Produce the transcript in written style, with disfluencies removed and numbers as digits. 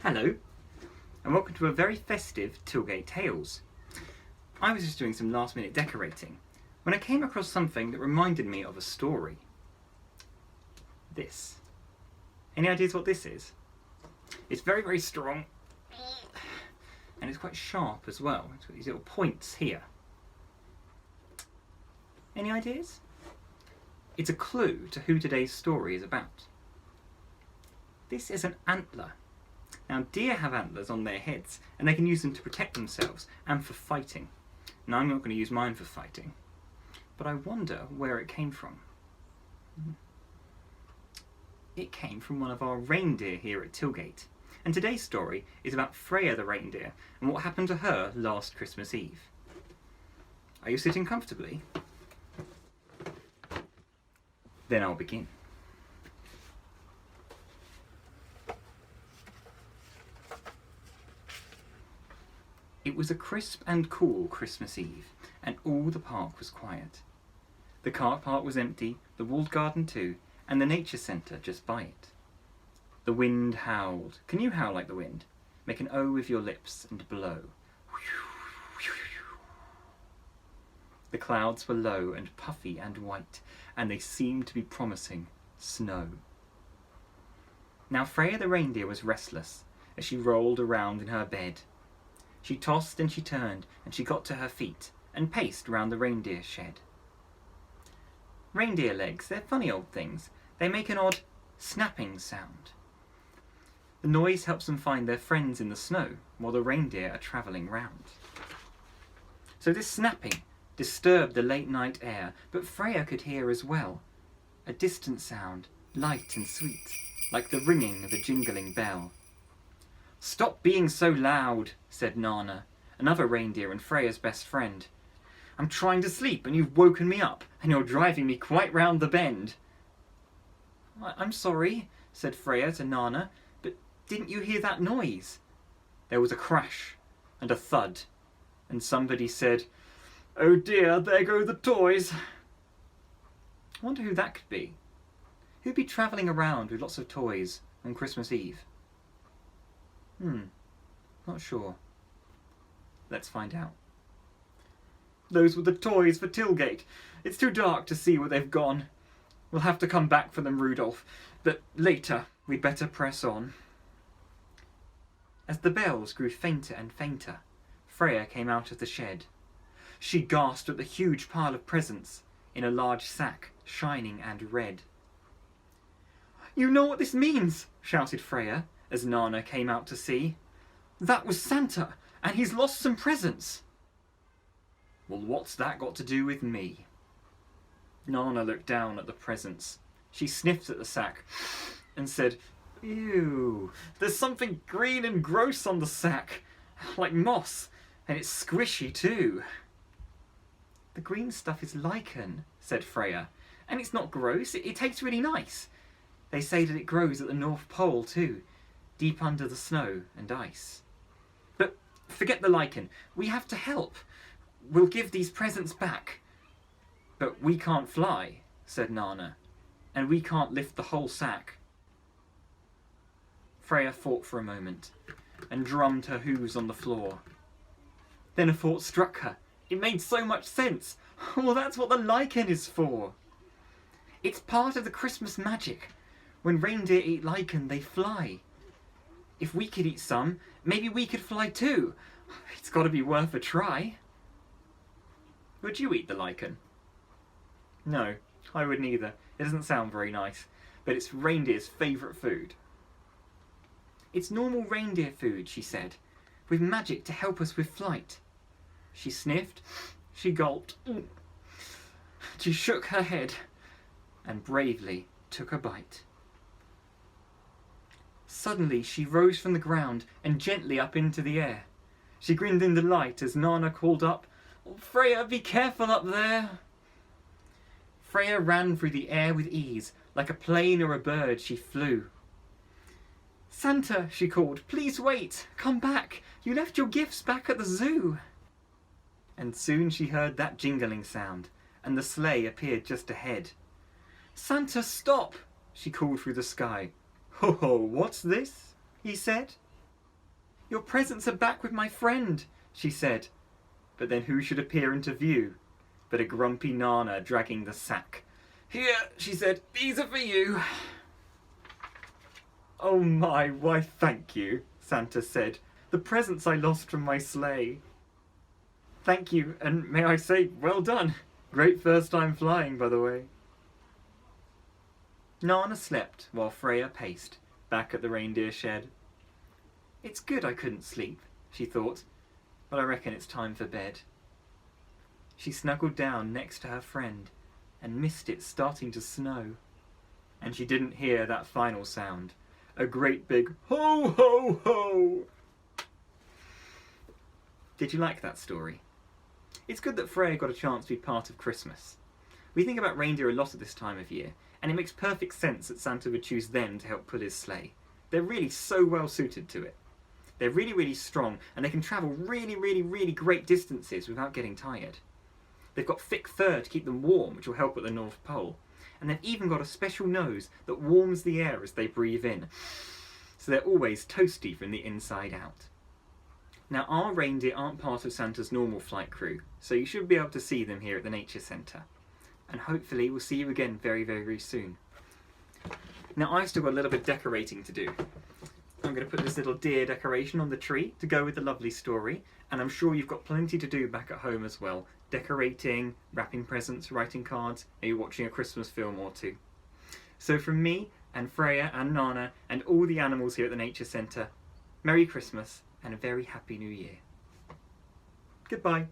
Hello, and welcome to a very festive Tilgate Tales. I was just doing some last minute decorating when I came across something that reminded me of a story. This. Any ideas what this is? It's very, very strong, and it's quite sharp as well. It's got these little points here. Any ideas? It's a clue to who today's story is about. This is an antler. Now, deer have antlers on their heads, and they can use them to protect themselves and for fighting. Now, I'm not going to use mine for fighting, but I wonder where it came from. It came from one of our reindeer here at Tilgate, and today's story is about Freya the reindeer and what happened to her last Christmas Eve. Are you sitting comfortably? Then I'll begin. It was a crisp and cool Christmas Eve, and all the park was quiet. The car park was empty, the walled garden too, and the nature centre just by it. The wind howled. Can you howl like the wind? Make an O with your lips and blow. The clouds were low and puffy and white, and they seemed to be promising snow. Now Freya the reindeer was restless as she rolled around in her bed. She tossed and she turned, and she got to her feet and paced round the reindeer shed. Reindeer legs, they're funny old things. They make an odd snapping sound. The noise helps them find their friends in the snow while the reindeer are travelling round. So this snapping disturbed the late night air, but Freya could hear as well a distant sound, light and sweet, like the ringing of a jingling bell. "Stop being so loud," said Nana, another reindeer and Freya's best friend. "I'm trying to sleep and you've woken me up, and you're driving me quite round the bend." "I'm sorry," said Freya to Nana, "but didn't you hear that noise?" There was a crash and a thud, and somebody said, "Oh dear, there go the toys." I wonder who that could be. Who'd be travelling around with lots of toys on Christmas Eve? Not sure. Let's find out. "Those were the toys for Tilgate. It's too dark to see where they've gone. We'll have to come back for them, Rudolph, but later we'd better press on." As the bells grew fainter and fainter, Freya came out of the shed. She gasped at the huge pile of presents in a large sack, shining and red. "You know what this means," shouted Freya, as Nana came out to see. "That was Santa, and he's lost some presents." "Well, what's that got to do with me?" Nana looked down at the presents. She sniffed at the sack and said, "Ew, there's something green and gross on the sack, like moss, and it's squishy too." "The green stuff is lichen," said Freya, "and it's not gross, it tastes really nice. They say that it grows at the North Pole too, deep under the snow and ice. But forget the lichen, we have to help. We'll give these presents back." "But we can't fly," said Nana, "and we can't lift the whole sack." Freya thought for a moment and drummed her hooves on the floor. Then a thought struck her. It made so much sense. Well, that's what the lichen is for. It's part of the Christmas magic. When reindeer eat lichen, they fly. If we could eat some, maybe we could fly too. It's got to be worth a try. Would you eat the lichen? No, I wouldn't either. It doesn't sound very nice, but it's reindeer's favourite food. "It's normal reindeer food," she said, "with magic to help us with flight." She sniffed, she gulped, she shook her head, and bravely took a bite. Suddenly she rose from the ground and gently up into the air. She grinned in delight as Nana called up, "Freya, be careful up there." Freya ran through the air with ease, like a plane or a bird she flew. "Santa," she called, "please wait, come back. You left your gifts back at the zoo." And soon she heard that jingling sound, and the sleigh appeared just ahead. "Santa, stop," she called through the sky. "Ho ho, what's this?" he said. "Your presents are back with my friend," she said. But then who should appear into view but a grumpy Nana dragging the sack. "Here," she said, "these are for you." "Oh my, why thank you," Santa said. "The presents I lost from my sleigh." "Thank you, and may I say, well done. Great first time flying, by the way." Nana slept while Freya paced, back at the reindeer shed. "It's good I couldn't sleep," she thought, "but I reckon it's time for bed." She snuggled down next to her friend and missed it starting to snow. And she didn't hear that final sound, a great big ho ho ho. Did you like that story? It's good that Freya got a chance to be part of Christmas. We think about reindeer a lot at this time of year, and it makes perfect sense that Santa would choose them to help pull his sleigh. They're really so well suited to it. They're really, really strong, and they can travel really, really, really great distances without getting tired. They've got thick fur to keep them warm, which will help at the North Pole. And they've even got a special nose that warms the air as they breathe in. So they're always toasty from the inside out. Now, our reindeer aren't part of Santa's normal flight crew, so you should be able to see them here at the Nature Centre. And hopefully we'll see you again very, very, very soon. Now, I've still got a little bit of decorating to do. I'm going to put this little deer decoration on the tree to go with the lovely story, and I'm sure you've got plenty to do back at home as well. Decorating, wrapping presents, writing cards, maybe watching a Christmas film or two. So from me and Freya and Nana and all the animals here at the Nature Centre, Merry Christmas and a very Happy New Year. Goodbye.